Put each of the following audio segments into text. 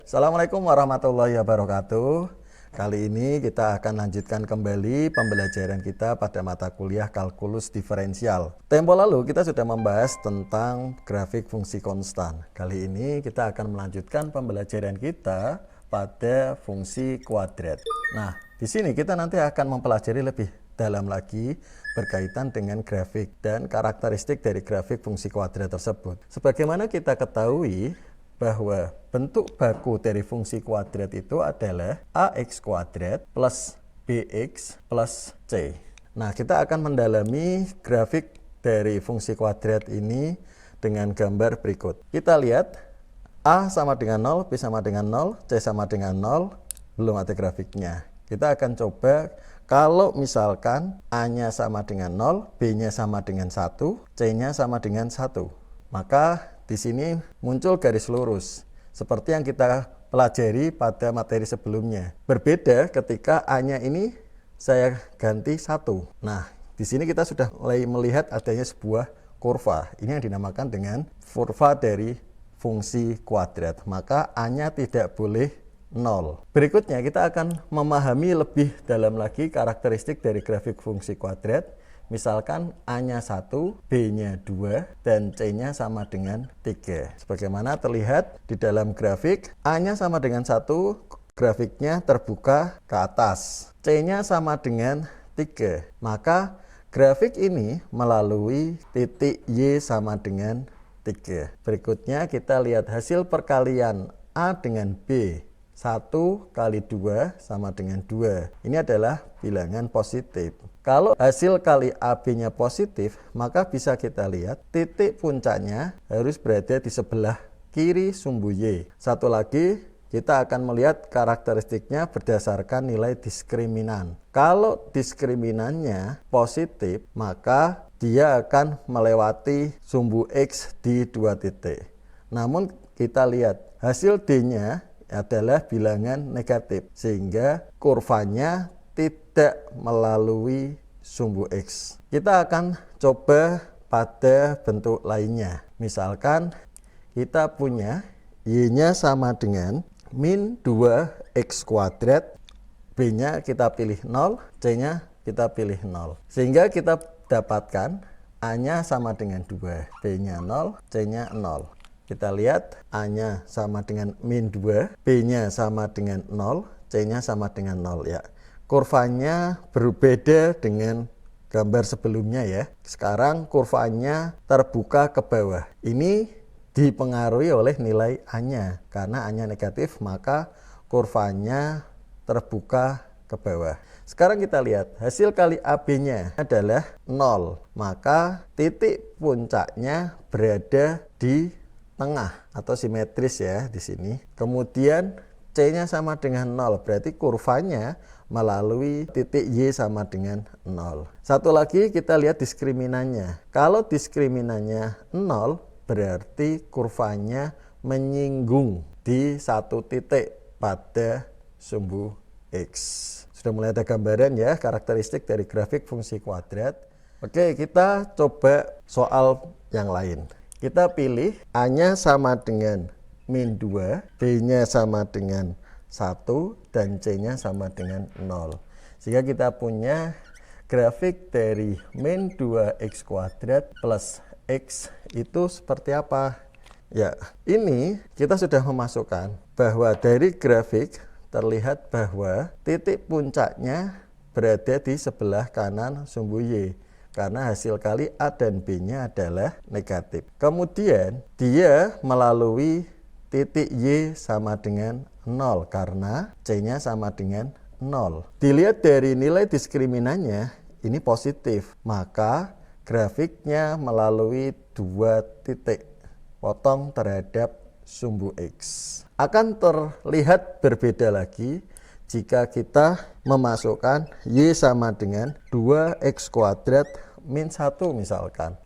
Assalamualaikum warahmatullahi wabarakatuh. Kali ini kita akan lanjutkan kembali pembelajaran kita pada mata kuliah kalkulus diferensial. Tempo lalu kita sudah membahas tentang grafik fungsi konstan. Kali ini kita akan melanjutkan pembelajaran kita pada fungsi kuadrat. Nah, di sini kita nanti akan mempelajari lebih dalam lagi berkaitan dengan grafik dan karakteristik dari grafik fungsi kuadrat tersebut. Sebagaimana kita ketahui bahwa bentuk baku dari fungsi kuadrat itu adalah ax kuadrat plus bx plus c. Nah, kita akan mendalami grafik dari fungsi kuadrat ini dengan gambar berikut. Kita lihat a sama dengan 0, b sama dengan 0, c sama dengan 0, belum ada grafiknya. Kita akan coba kalau misalkan a-nya sama dengan 0, b-nya sama dengan 1, c-nya sama dengan 1. Maka di sini muncul garis lurus seperti yang kita pelajari pada materi sebelumnya. Berbeda ketika A-nya ini saya ganti 1. Nah, di sini kita sudah mulai melihat adanya sebuah kurva. Ini yang dinamakan dengan kurva dari fungsi kuadrat. Maka A-nya tidak boleh 0. Berikutnya kita akan memahami lebih dalam lagi karakteristik dari grafik fungsi kuadrat. Misalkan A-nya 1, B-nya 2, dan C-nya sama dengan 3. Sebagaimana terlihat di dalam grafik, A-nya sama dengan 1, grafiknya terbuka ke atas. C-nya sama dengan 3. Maka grafik ini melalui titik Y sama dengan 3. Berikutnya kita lihat hasil perkalian A dengan B. 1 kali 2 sama dengan 2. Ini adalah bilangan positif. Kalau hasil kali AB-nya positif, maka bisa kita lihat titik puncaknya harus berada di sebelah kiri sumbu Y. Satu lagi, kita akan melihat karakteristiknya berdasarkan nilai diskriminan. Kalau diskriminannya positif, maka dia akan melewati sumbu X di 2 titik. Namun kita lihat hasil D-nya adalah bilangan negatif, sehingga kurvanya tidak melalui sumbu X. Kita akan coba pada bentuk lainnya. Misalkan kita punya Y-nya sama dengan min 2x kuadrat, B-nya kita pilih 0, C-nya kita pilih 0. Sehingga kita dapatkan A-nya sama dengan 2, B-nya 0, C-nya 0. Kita lihat A-nya sama dengan min 2, B-nya sama dengan 0, C-nya sama dengan 0 ya. Kurvanya berbeda dengan gambar sebelumnya ya. Sekarang kurvanya terbuka ke bawah. Ini dipengaruhi oleh nilai A-nya. Karena A-nya negatif, maka kurvanya terbuka ke bawah. Sekarang kita lihat hasil kali AB-nya adalah 0. Maka titik puncaknya berada di tengah atau simetris ya di sini. Kemudian C-nya sama dengan 0, berarti kurvanya melalui titik Y sama dengan 0. Satu lagi kita lihat diskriminannya. Kalau diskriminannya 0, berarti kurvanya menyinggung di satu titik pada sumbu X. Sudah mulai ada gambaran ya karakteristik dari grafik fungsi kuadrat. Oke, kita coba soal yang lain. Kita pilih A-nya sama dengan min 2, B-nya sama dengan 1, dan C-nya sama dengan 0. Sehingga kita punya grafik dari min 2x kuadrat plus X itu seperti apa? Ya, ini kita sudah memasukkan bahwa dari grafik terlihat bahwa titik puncaknya berada di sebelah kanan sumbu Y. Karena hasil kali A dan B-nya adalah negatif. Kemudian dia melalui titik Y sama dengan 0 karena C-nya sama dengan 0. Dilihat dari nilai diskriminannya ini positif, maka grafiknya melalui 2 titik potong terhadap sumbu X. Akan terlihat berbeda lagi jika kita memasukkan Y sama dengan 2x kuadrat min 1 misalkan.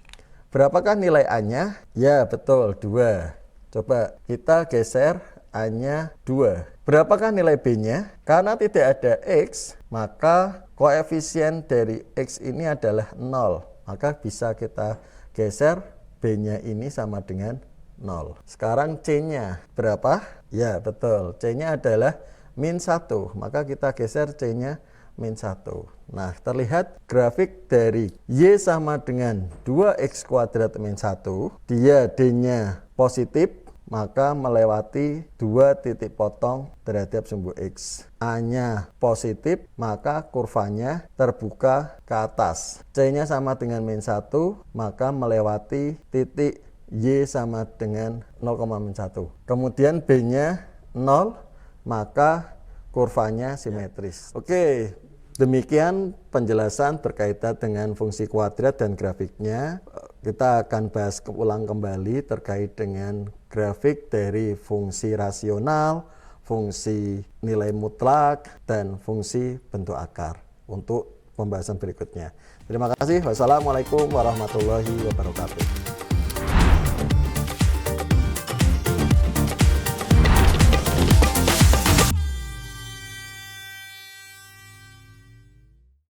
Berapakah nilai A-nya? Ya betul 2. Coba kita geser A-nya 2. Berapakah nilai B-nya? Karena tidak ada X, maka koefisien dari X ini adalah 0. Maka bisa kita geser B-nya ini sama dengan 0. Sekarang C-nya berapa? Ya betul, C-nya adalah min 1, maka kita geser C-nya min 1. Nah, terlihat grafik dari Y sama dengan 2X kuadrat min 1, dia D-nya positif, maka melewati 2 titik potong terhadap sumbu X. A-nya positif, maka kurvanya terbuka ke atas. C-nya sama dengan min 1, maka melewati titik Y sama dengan 0,1. Kemudian B-nya 0, maka kurvanya simetris. Oke, demikian penjelasan berkaitan dengan fungsi kuadrat dan grafiknya. Kita akan bahas ulang kembali terkait dengan grafik dari fungsi rasional, fungsi nilai mutlak, dan fungsi bentuk akar untuk pembahasan berikutnya. Terima kasih. Wassalamualaikum warahmatullahi wabarakatuh.